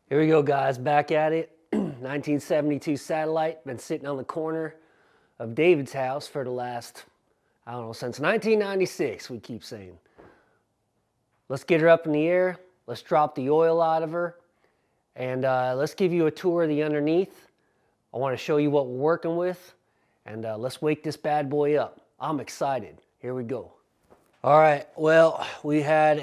Here we go, guys, back at it. 1972 Satellite, been sitting on the corner of David's house for the last, I don't know, since 1996, we keep saying. Let's get her up in the air, let's drop the oil out of her, and let's give you a tour of the underneath. I want to show you what we're working with, and let's wake this bad boy up. I'm excited. Here we go. All right, well, we had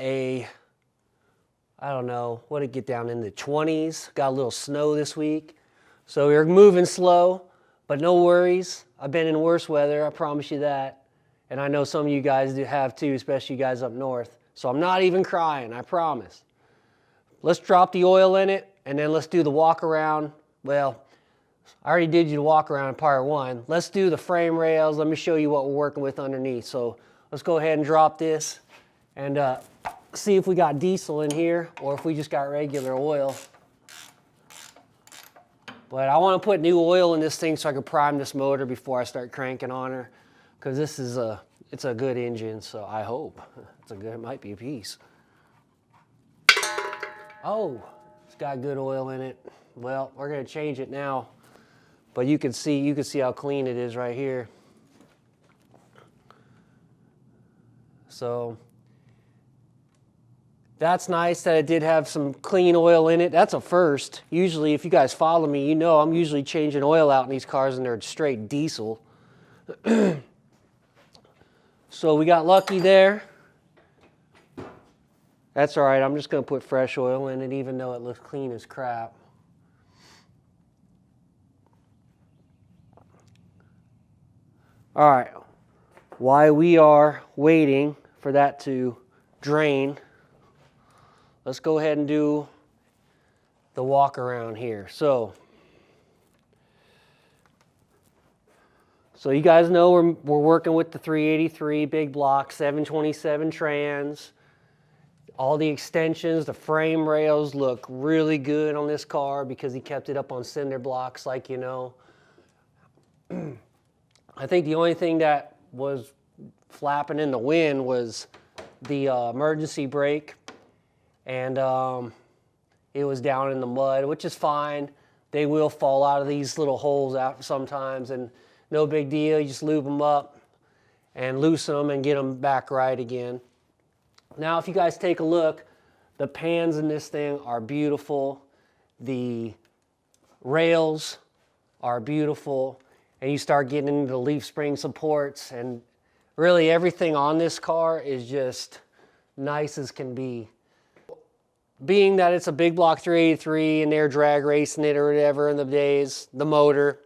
I don't know, what did it get down in the 20s? Got a little snow this week. So we're moving slow, but no worries. I've been in worse weather, I promise you that. And I know some of you guys do have too, especially you guys up north. So I'm not even crying, I promise. Let's drop the oil in it, and then let's do the walk around. Well, I already did you the walk around in part one. Let's do the frame rails. Let me show you what we're working with underneath. So let's go ahead and drop this and see if we got diesel in here or if we just got regular oil. But I want to put new oil in this thing so I can prime this motor before I start cranking on her, because this is it's a good engine, so I hope. It might be a piece. Oh, it's got good oil in it. Well, we're going to change it now. But you can see how clean it is right here. So that's nice that it did have some clean oil in it. That's a first. Usually, if you guys follow me, you know I'm usually changing oil out in these cars and they're straight diesel. So we got lucky there. That's all right. I'm just going to put fresh oil in it, even though it looks clean as crap. All right. While we are waiting for that to drain, let's go ahead and do the walk around here. So you guys know we're working with the 383 big block, 727 trans. All the extensions, the frame rails look really good on this car because he kept it up on cinder blocks, like you know. I think the only thing that was flapping in the wind was the emergency brake, and it was down in the mud, which is fine. They will fall out of these little holes out sometimes, and no big deal. You just lube them up and loosen them and get them back right again. Now, if you guys take a look, the pans in this thing are beautiful. The rails are beautiful. And you start getting into the leaf spring supports, and really everything on this car is just nice as can be. Being that it's a big block 383 and they're drag racing it or whatever in the days, the motor,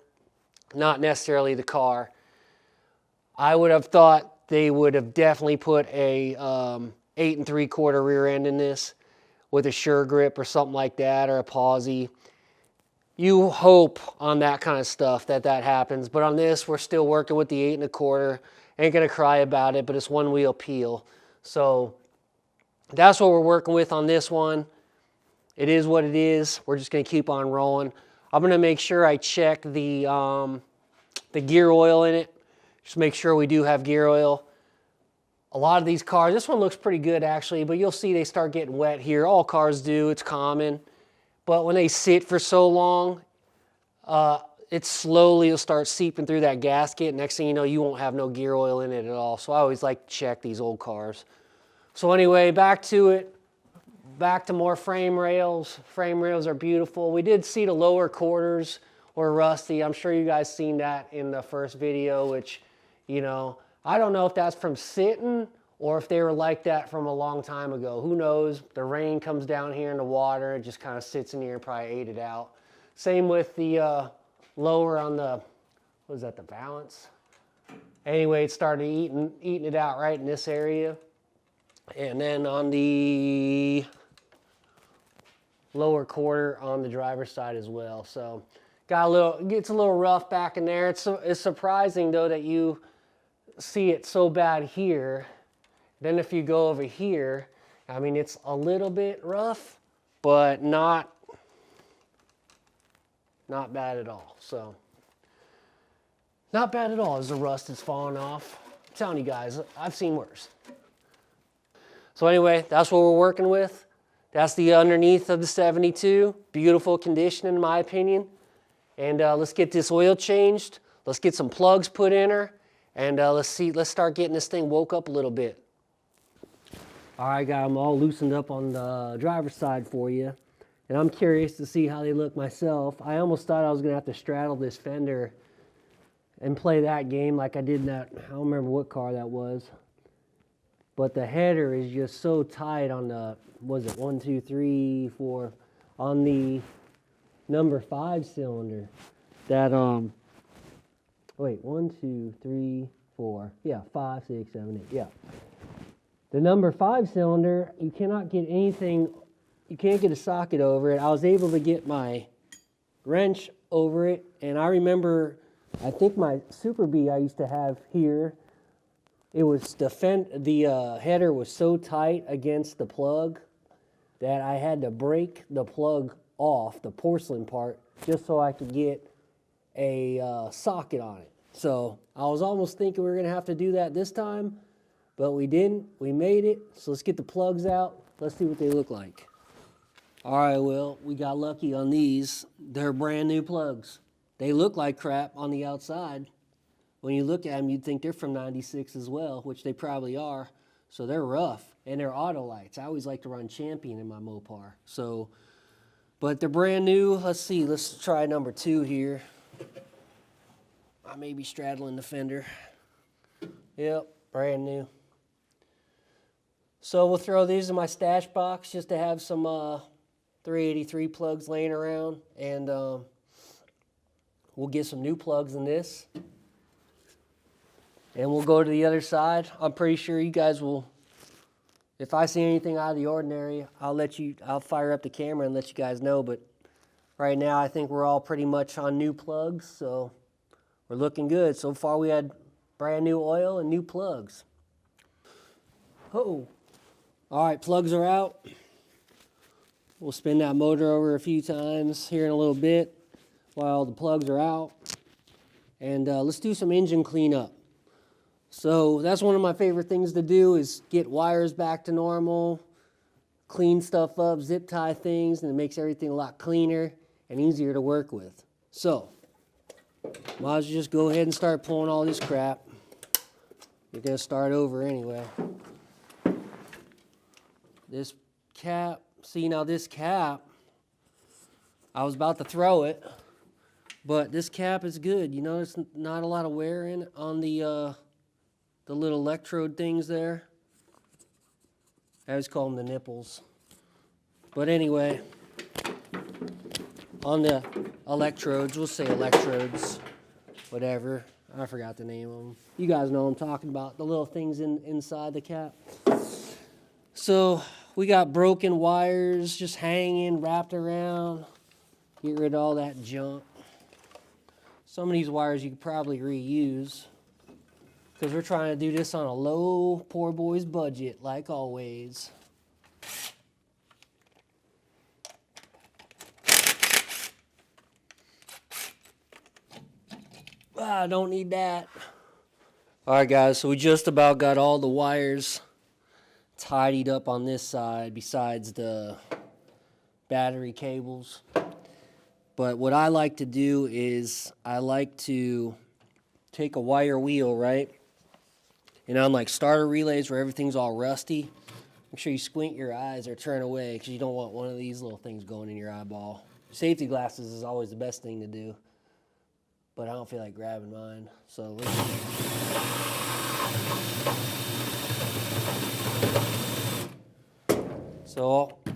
not necessarily the car, I would have thought they would have definitely put a 8 3/4 rear end in this with a sure grip or something like that, or a Pawsey. You hope on that kind of stuff that happens, but on this we're still working with the 8 1/4. Ain't gonna cry about it, but it's one wheel peel. So that's what we're working with on this one. It is what it is. We're just gonna keep on rolling. I'm gonna make sure I check the gear oil in it. Just make sure we do have gear oil. A lot of these cars, this one looks pretty good actually, but you'll see they start getting wet here. All cars do, it's common. But when they sit for so long, it slowly will start seeping through that gasket. Next thing you know, you won't have no gear oil in it at all. So I always like to check these old cars. So anyway, back to it. Back to more frame rails. Frame rails are beautiful. We did see the lower quarters were rusty. I'm sure you guys seen that in the first video, which, you know, I don't know if that's from sitting or if they were like that from a long time ago. Who knows? The rain comes down here in the water. It just kind of sits in here and probably ate it out. Same with the lower on the, what is that, the balance? Anyway, it started eating it out right in this area. And then on the lower quarter on the driver's side as well. So gets a little rough back in there. It's surprising though that you see it so bad here. Then if you go over here, I mean, it's a little bit rough, but not bad at all. So not bad at all as the rust is falling off. I'm telling you guys, I've seen worse. So anyway, that's what we're working with. That's the underneath of the 72. Beautiful condition in my opinion. And let's get this oil changed. Let's get some plugs put in her. And let's start getting this thing woke up a little bit. All right, got them all loosened up on the driver's side for you. And I'm curious to see how they look myself. I almost thought I was gonna have to straddle this fender and play that game like I did in that, I don't remember what car that was. But the header is just so tight on the, was it 1, 2, 3, 4, on the number 5 cylinder that, wait, 1, 2, 3, 4, yeah, 5, 6, 7, 8, yeah. The number 5 cylinder, you cannot get anything, you can't get a socket over it. I was able to get my wrench over it, and I remember, I think my Super B I used to have here, it was the header was so tight against the plug that I had to break the plug off, the porcelain part, just so I could get a socket on it. So I was almost thinking we were going to have to do that this time, but we didn't. We made it. So let's get the plugs out. Let's see what they look like. All right, well, we got lucky on these. They're brand new plugs. They look like crap on the outside. When you look at them, you'd think they're from 96 as well, which they probably are. So they're rough, and they're auto lights. I always like to run Champion in my Mopar. So, but they're brand new. Let's see, let's try number 2 here. I may be straddling the fender. Yep, brand new. So we'll throw these in my stash box just to have some 383 plugs laying around, and we'll get some new plugs in this. And we'll go to the other side. I'm pretty sure you guys will, if I see anything out of the ordinary, I'll fire up the camera and let you guys know. But right now, I think we're all pretty much on new plugs, so we're looking good. So far, we had brand new oil and new plugs. Oh, all right, plugs are out. We'll spin that motor over a few times here in a little bit while the plugs are out. And let's do some engine cleanup. So that's one of my favorite things to do is get wires back to normal, clean stuff up, zip tie things, and it makes everything a lot cleaner and easier to work with. So, might as well just go ahead and start pulling all this crap. We're going to start over anyway. This cap, see now this cap, I was about to throw it, but this cap is good. You notice not a lot of wear in it on the little electrode things there. I always call them the nipples. But anyway, on the electrodes, we'll say electrodes, whatever. I forgot the name of them. You guys know what I'm talking about, the little things inside the cap. So we got broken wires just hanging, wrapped around. Get rid of all that junk. Some of these wires you could probably reuse, because we're trying to do this on a low poor boy's budget, like always. I don't need that. All right, guys, so we just about got all the wires tidied up on this side besides the battery cables. But what I like to do is I like to take a wire wheel, right? And on like starter relays where everything's all rusty, make sure you squint your eyes or turn away because you don't want one of these little things going in your eyeball. Safety glasses is always the best thing to do, but I don't feel like grabbing mine. So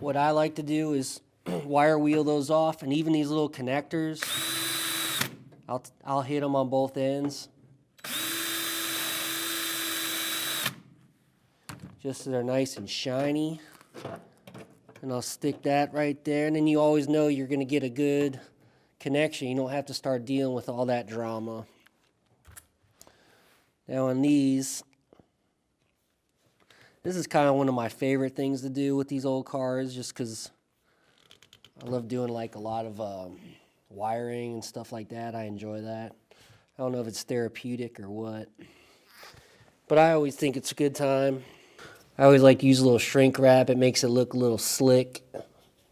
what I like to do is wire wheel those off, and even these little connectors, I'll hit them on both ends, just so they're nice and shiny. And I'll stick that right there, and then you always know you're going to get a good connection. You don't have to start dealing with all that drama. Now on these, this is kind of one of my favorite things to do with these old cars, just because I love doing like a lot of wiring and stuff like that. I enjoy that. I don't know if it's therapeutic or what, but I always think it's a good time. I always like to use a little shrink wrap. It makes it look a little slick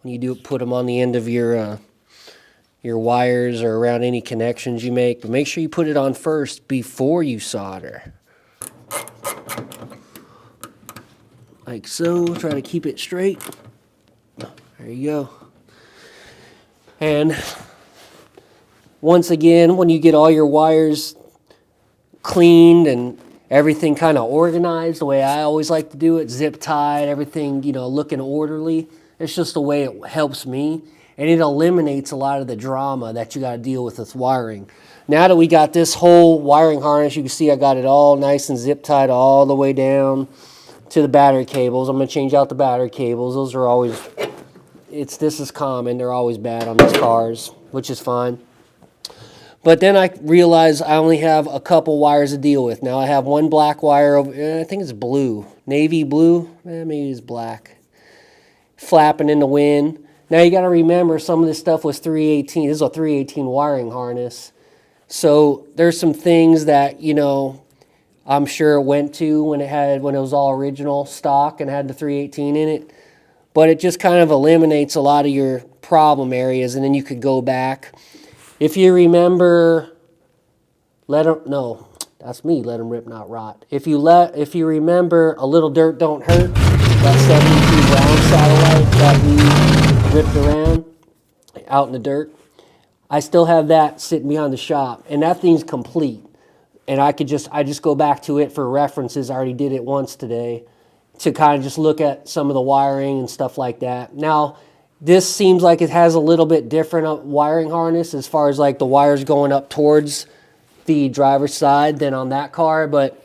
when you do put them on the end of your wires or around any connections you make. But make sure you put it on first before you solder. Like so. Try to keep it straight. There you go. And once again, when you get all your wires cleaned and everything kind of organized, the way I always like to do it, zip tied, everything, you know, looking orderly. It's just the way it helps me, and it eliminates a lot of the drama that you got to deal with wiring. Now that we got this whole wiring harness, you can see I got it all nice and zip tied all the way down to the battery cables. I'm going to change out the battery cables. Those are always, this is common. They're always bad on these cars, which is fine. But then I realized I only have a couple wires to deal with. Now I have one black wire over, I think it's blue, navy blue, maybe it's black, flapping in the wind. Now you got to remember some of this stuff was 318. This is a 318 wiring harness. So there's some things that, you know, I'm sure it went to when it was all original stock and had the 318 in it. But it just kind of eliminates a lot of your problem areas, and then you could go back. If you remember, let them rip, not rot. If you remember A Little Dirt Don't Hurt, that 72 Brown Satellite that we ripped around out in the dirt, I still have that sitting behind the shop, and that thing's complete. And I just go back to it for references. I already did it once today to kind of just look at some of the wiring and stuff like that. Now, this seems like it has a little bit different wiring harness as far as like the wires going up towards the driver's side than on that car. But,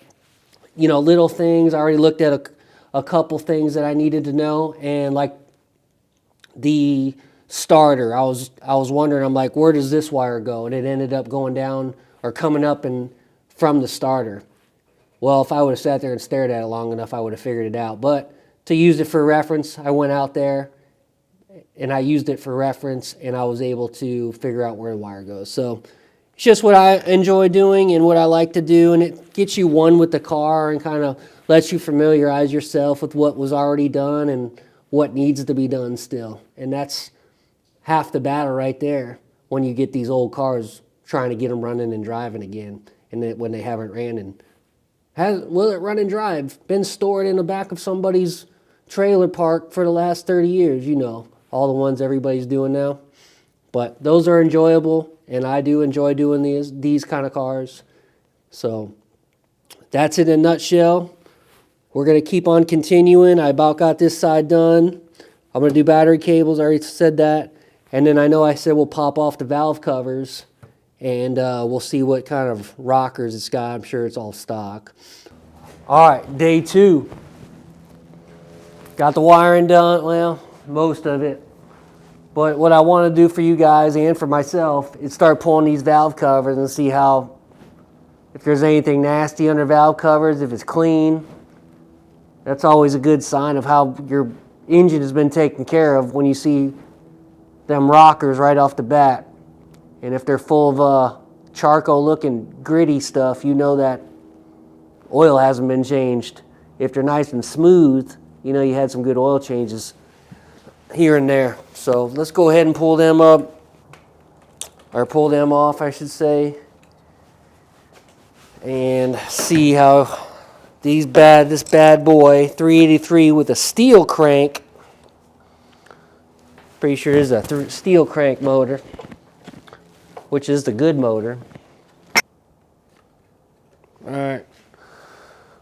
you know, little things. I already looked at a couple things that I needed to know. And like the starter, I was wondering, I'm like, where does this wire go? And it ended up going down or coming up and from the starter. Well, if I would have sat there and stared at it long enough, I would have figured it out. But to use it for reference, I went out there and I used it for reference, and I was able to figure out where the wire goes. So it's just what I enjoy doing and what I like to do, and it gets you one with the car and kind of lets you familiarize yourself with what was already done and what needs to be done still. And that's half the battle right there when you get these old cars trying to get them running and driving again, and when they haven't ran. And will it run and drive? Been stored in the back of somebody's trailer park for the last 30 years, you know. All the ones everybody's doing now. But those are enjoyable, and I do enjoy doing these kind of cars. So that's it in a nutshell. We're going to keep on continuing. I about got this side done. I'm going to do battery cables. I already said that. And then I know I said we'll pop off the valve covers, and we'll see what kind of rockers it's got. I'm sure it's all stock. All right, day 2. Got the wiring done. Well, most of it. But what I want to do for you guys and for myself is start pulling these valve covers and see if there's anything nasty under valve covers, if it's clean. That's always a good sign of how your engine has been taken care of when you see them rockers right off the bat. And if they're full of charcoal looking gritty stuff, you know that oil hasn't been changed. If they're nice and smooth, you know you had some good oil changes here and there. So let's go ahead and pull them up, or pull them off, I should say, and see how this bad boy 383 with a steel crank. Pretty sure it is a steel crank motor, which is the good motor. All right.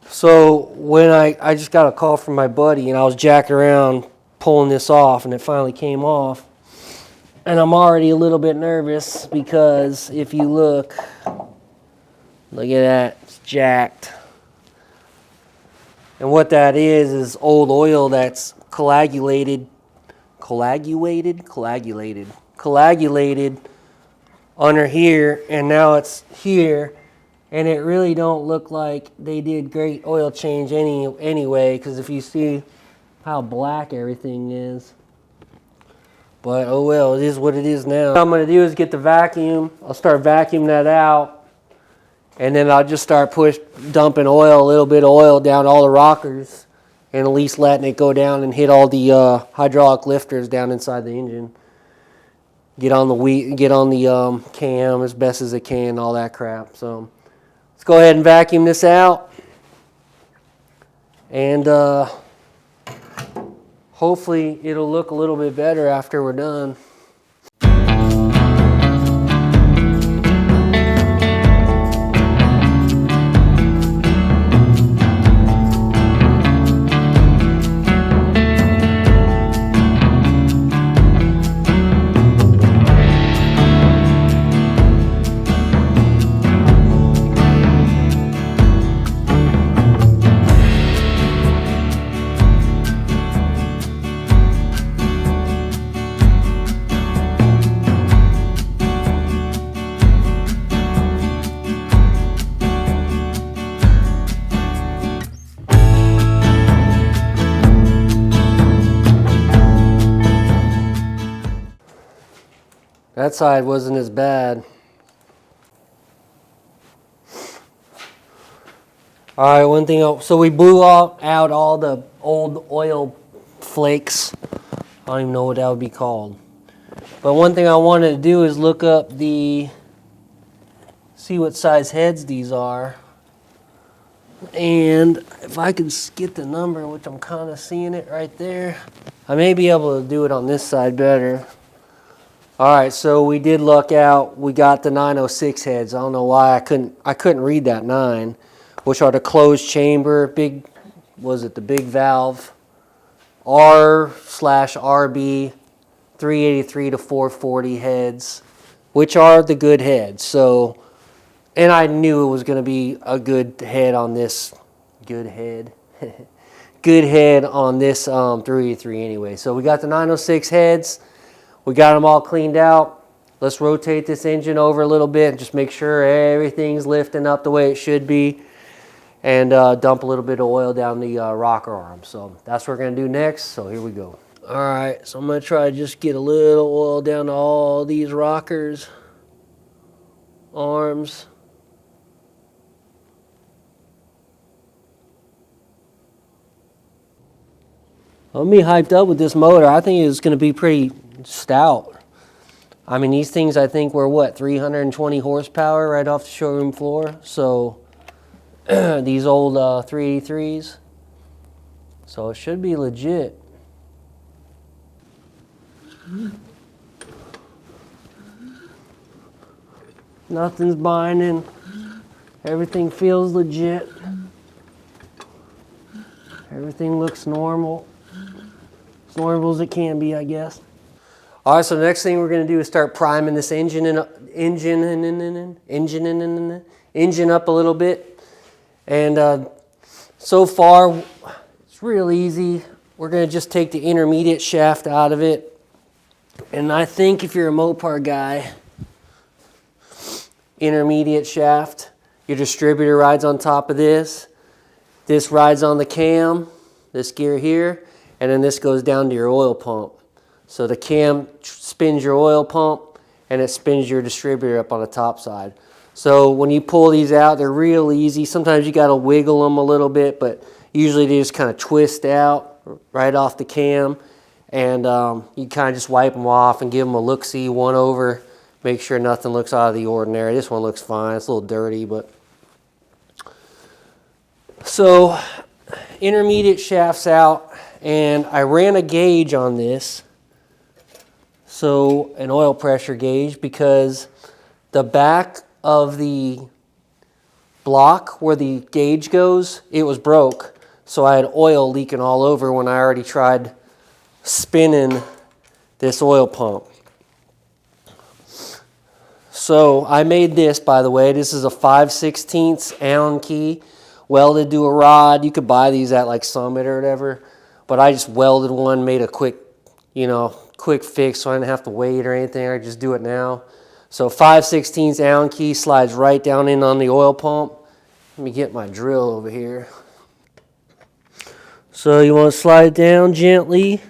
So when I just got a call from my buddy, and I was jacking around pulling this off, and it finally came off. And I'm already a little bit nervous because if you look at that, it's jacked. And what that is old oil that's coagulated under here, and now it's here. And it really don't look like they did great oil change anyway, because if you see how black everything is. But oh well, it is what it is now. What I'm going to do is get the vacuum. I'll start vacuuming that out, and then I'll just start dumping oil, a little bit of oil down all the rockers, and at least letting it go down and hit all the hydraulic lifters down inside the engine. Get on the cam as best as it can, all that crap. So let's go ahead and vacuum this out, and hopefully it'll look a little bit better after we're done. That side wasn't as bad. All right, one thing else. So we blew out all the old oil flakes. I don't even know what that would be called. But one thing I wanted to do is look up see what size heads these are. And if I can get the number, which I'm kind of seeing it right there, I may be able to do it on this side better. All right, so we did luck out. We got the 906 heads. I don't know why I couldn't read that 9, which are the closed chamber, the big valve, R/RB 383 to 440 heads, which are the good heads. So, and I knew it was going to be a good head on this, good head on this 383 anyway. So we got the 906 heads. We got them all cleaned out. Let's rotate this engine over a little bit and just make sure everything's lifting up the way it should be, and dump a little bit of oil down the rocker arm. So that's what we're going to do next. So here we go. All right, so I'm going to try to just get a little oil down to all these rockers, arms. I'm going to be hyped up with this motor. I think it's going to be pretty stout. I mean, these things I think were what, 320 horsepower right off the showroom floor. So these old 383s. So it should be legit. Nothing's binding. Everything feels legit. Everything looks normal. As normal as it can be, I guess. All right, so the next thing we're going to do is start priming this engine up a little bit. And so far, it's real easy. We're going to just take the intermediate shaft out of it. And I think if you're a Mopar guy, intermediate shaft, your distributor rides on top of this. This rides on the cam, this gear here, and then this goes down to your oil pump. So the cam spins your oil pump, and it spins your distributor up on the top side. So when you pull these out, they're real easy. Sometimes you got to wiggle them a little bit, but usually they just kind of twist out right off the cam. And you kind of just wipe them off and give them a look-see, one over, make sure nothing looks out of the ordinary. This one looks fine. It's a little dirty, but... So intermediate shaft's out, and I ran a gauge on this. So an oil pressure gauge, because the back of the block where the gauge goes, it was broke. So I had oil leaking all over when I already tried spinning this oil pump. So I made this, by the way. This is a 5/16 Allen key welded to a rod. You could buy these at like Summit or whatever, but I just welded one, made a quick fix so I didn't have to wait or anything. I just do it now. So 5/16 Allen key slides right down in on the oil pump. Let me get my drill over here. So you want to slide it down gently.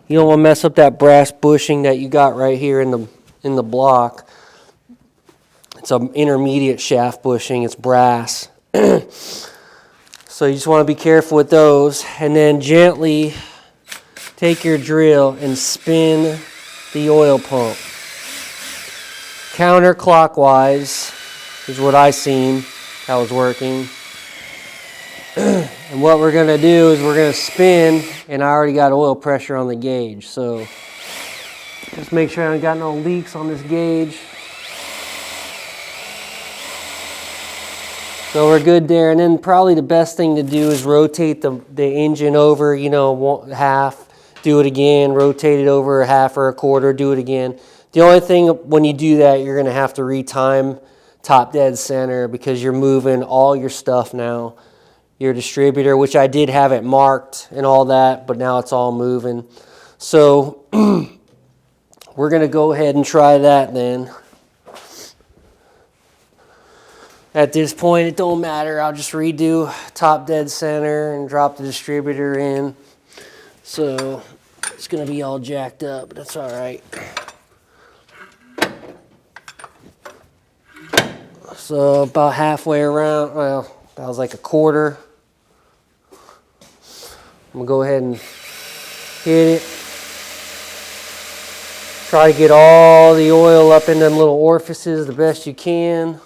You don't want to mess up that brass bushing that you got right here in the block. It's an intermediate shaft bushing. It's brass. So you just want to be careful with those, and then gently take your drill and spin the oil pump. Counterclockwise is what I seen how was working. And what we're going to do is we're going to spin, and I already got oil pressure on the gauge. So just make sure I haven't got no leaks on this gauge. So we're good there. And then probably the best thing to do is rotate the engine over, you know, half, do it again, rotate it over a half or a quarter, do it again. The only thing when you do that, you're going to have to retime top dead center because you're moving all your stuff now. Your distributor, which I did have it marked and all that, but now it's all moving. So we're going to go ahead and try that then. At this point, it don't matter. I'll just redo top dead center and drop the distributor in. So it's going to be all jacked up, but that's all right. So about halfway around, well, that was like a quarter. I'm going to go ahead and hit it. Try to get all the oil up in them little orifices the best you can.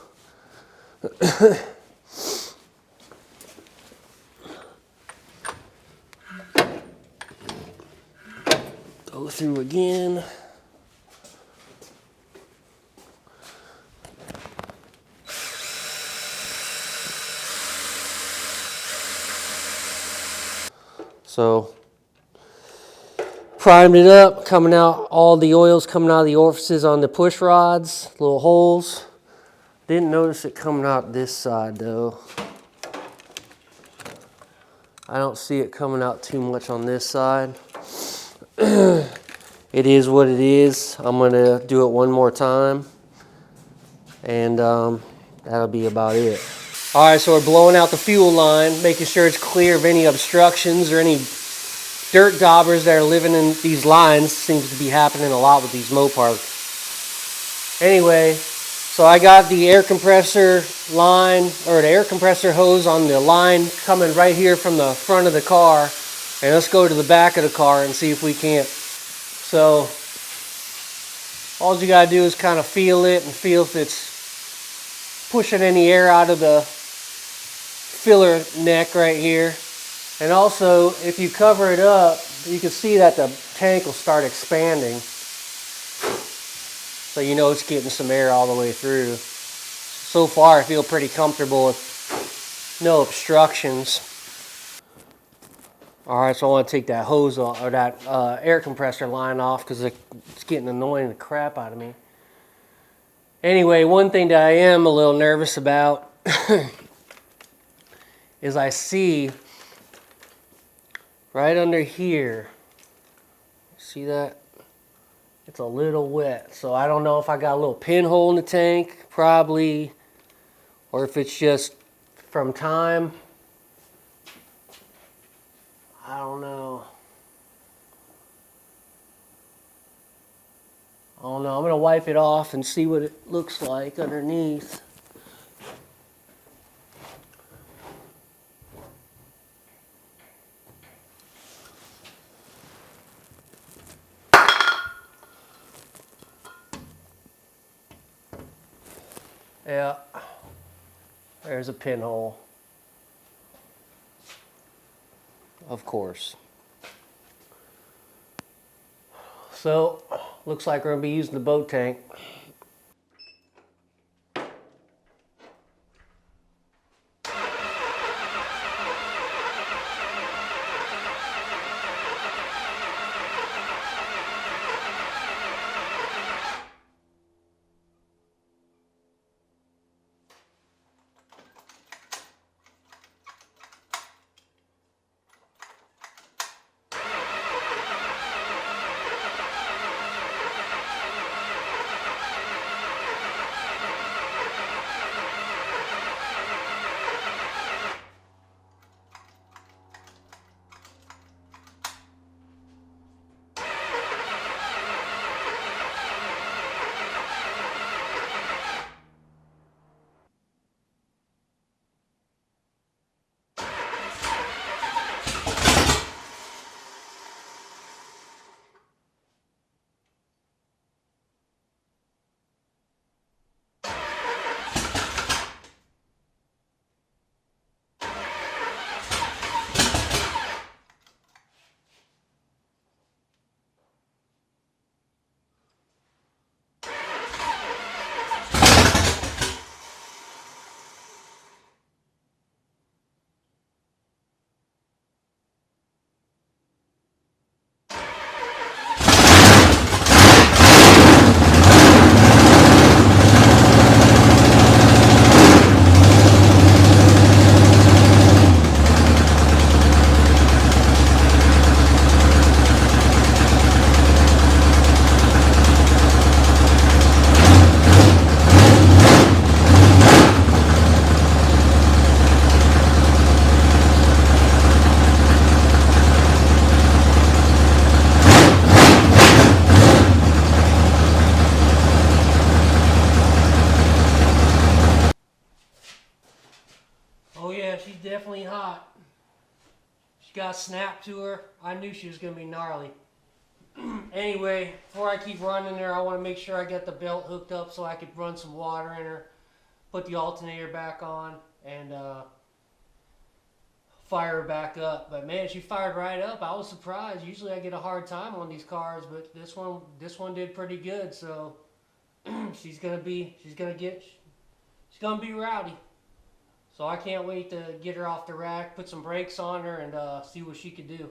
Go through again. So primed it up, coming out, all the oil's coming out of the orifices on the push rods, little holes. Didn't notice it coming out this side though. I don't see it coming out too much on this side. It is what it is. I'm gonna do it one more time, and that'll be about it. All right, so we're blowing out the fuel line, making sure it's clear of any obstructions or any dirt daubers that are living in these lines. Seems to be happening a lot with these Mopars. Anyway, so I got the air compressor line, or the air compressor hose on the line coming right here from the front of the car. And let's go to the back of the car and see if we can't. So all you gotta do is kind of feel it and feel if it's pushing any air out of the filler neck right here. And also, if you cover it up, you can see that the tank will start expanding. So you know it's getting some air all the way through. So far, I feel pretty comfortable with no obstructions. All right, so I want to take that hose off, or that air compressor line off, because it's getting annoying the crap out of me. Anyway, one thing that I am a little nervous about is I see right under here, see that? It's a little wet. So I don't know if I got a little pinhole in the tank, probably, or if it's just from time. I don't know. I don't know. I'm going to wipe it off and see what it looks like underneath. Yeah, there's a pinhole. Of course. So, looks like we're going to be using the boat tank. She got a snap to her. I knew she was going to be gnarly. Anyway, before I keep running her, I want to make sure I get the belt hooked up so I could run some water in her, put the alternator back on, and fire her back up. But man, she fired right up. I was surprised. Usually I get a hard time on these cars, but this one did pretty good. So she's gonna be rowdy. So I can't wait to get her off the rack, put some brakes on her, and see what she can do.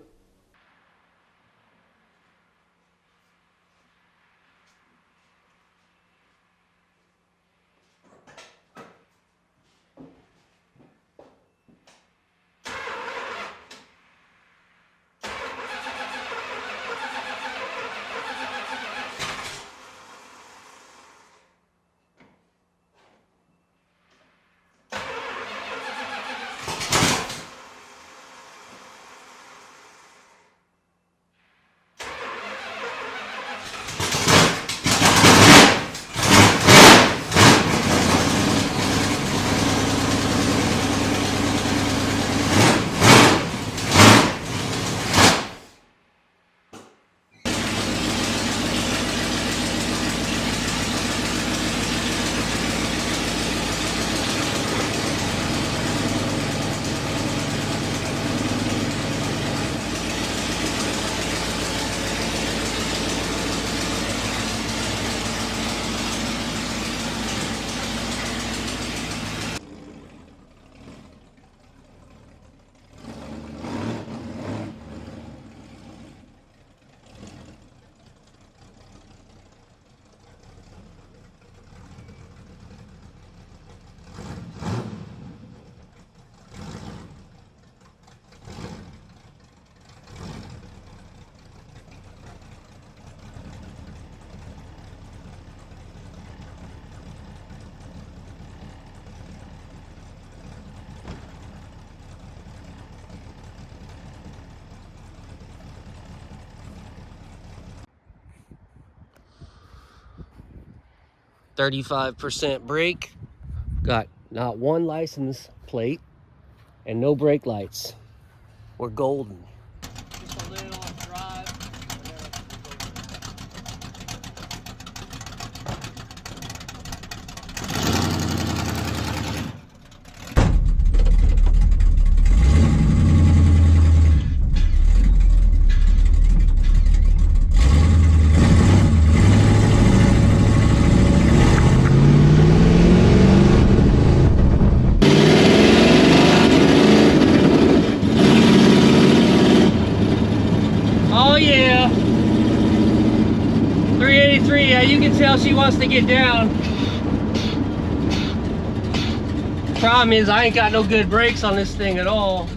%, brake. Got not one license plate and no brake lights. We're golden. Just a little drive. Oh yeah, 383. Yeah, you can tell she wants to get down. Problem is, I ain't got no good brakes on this thing at all.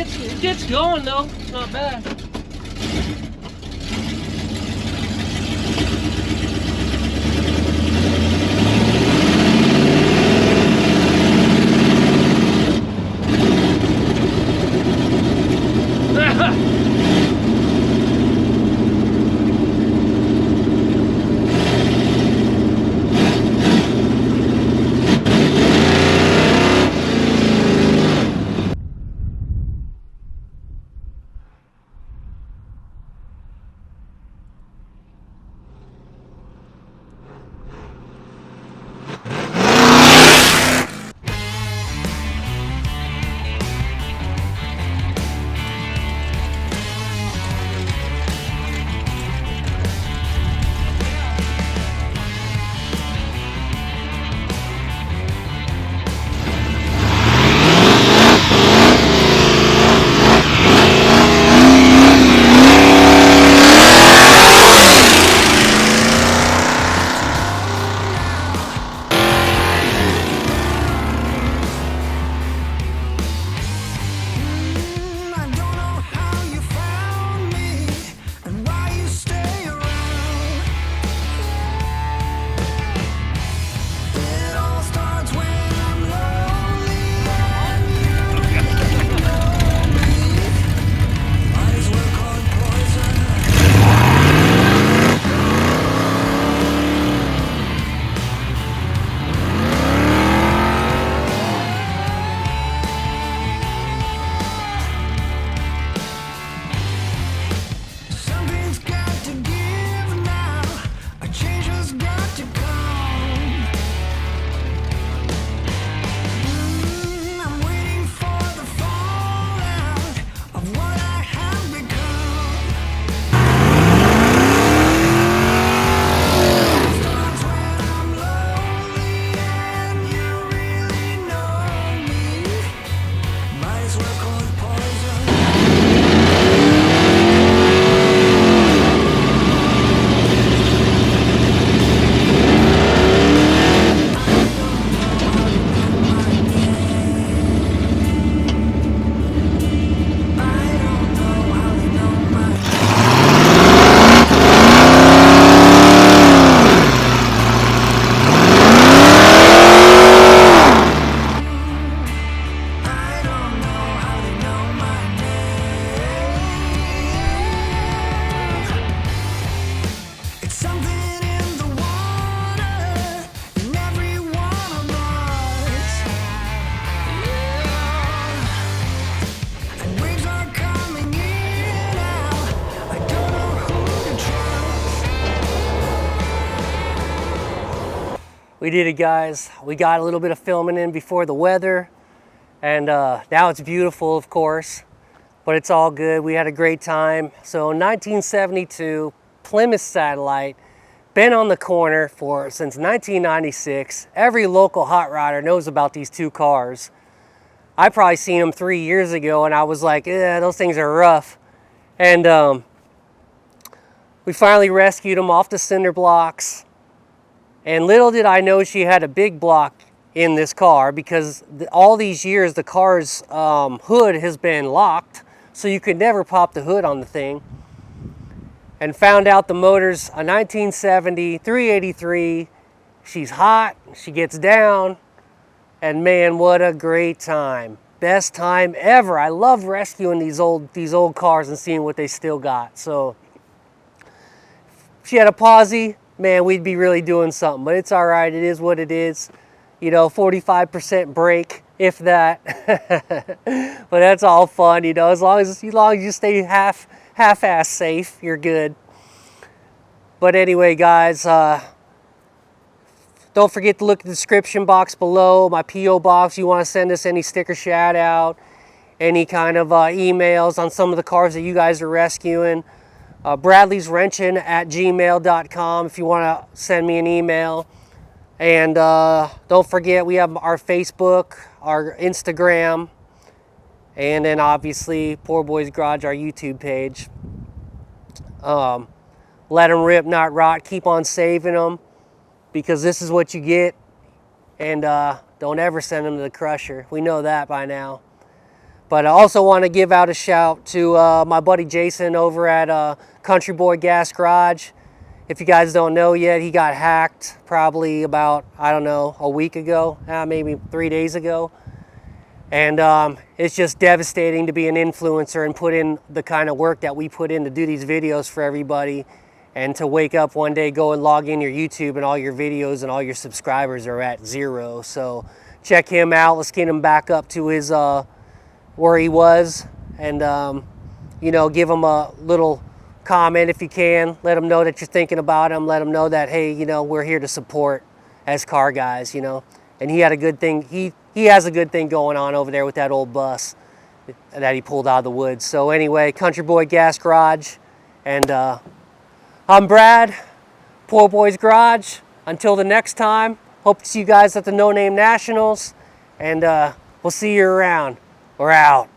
It gets going though, it's not bad. We did it, guys. We got a little bit of filming in before the weather, and now it's beautiful, of course, but it's all good. We had a great time. So 1972, Plymouth Satellite, been on the corner since 1996. Every local hot rodder knows about these two cars. I probably seen them 3 years ago, and I was like, those things are rough. And we finally rescued them off the cinder blocks. And little did I know she had a big block in this car, because all these years the car's hood has been locked, so you could never pop the hood on the thing. And found out the motor's a 1970 383. She's hot, she gets down, and man, what a great time. Best time ever. I love rescuing these old cars and seeing what they still got. So if she had a posi, man, we'd be really doing something, but it's all right. It is what it is. You know, 45% brake, if that. But that's all fun, you know. As long as you stay half-ass safe, you're good. But anyway, guys, don't forget to look at the description box below. My P.O. box. You want to send us any sticker shout out, any kind of emails on some of the cars that you guys are rescuing. bradleyswrenching@gmail.com if you want to send me an email. And don't forget, we have our Facebook, our Instagram, and then obviously Poor Boys Garage, our YouTube page. Let them rip, not rot. Keep on saving them, because this is what you get. And don't ever send them to the crusher. We know that by now. But I also want to give out a shout to my buddy Jason over at Country Boy Gas Garage. If you guys don't know yet, he got hacked probably about, I don't know, a week ago, maybe 3 days ago. And it's just devastating to be an influencer and put in the kind of work that we put in to do these videos for everybody, and to wake up one day, go and log in your YouTube, and all your videos and all your subscribers are at 0. So check him out. Let's get him back up to his where he was, and you know, give him a little comment if you can. Let him know that you're thinking about him. Let him know that, hey, you know, we're here to support as car guys, you know. And he had a good thing. He has a good thing going on over there with that old bus that he pulled out of the woods. So anyway, Country Boy Gas Garage, and I'm Brad, Poor Boys Garage. Until the next time, hope to see you guys at the No Name Nationals, and we'll see you around. We're out.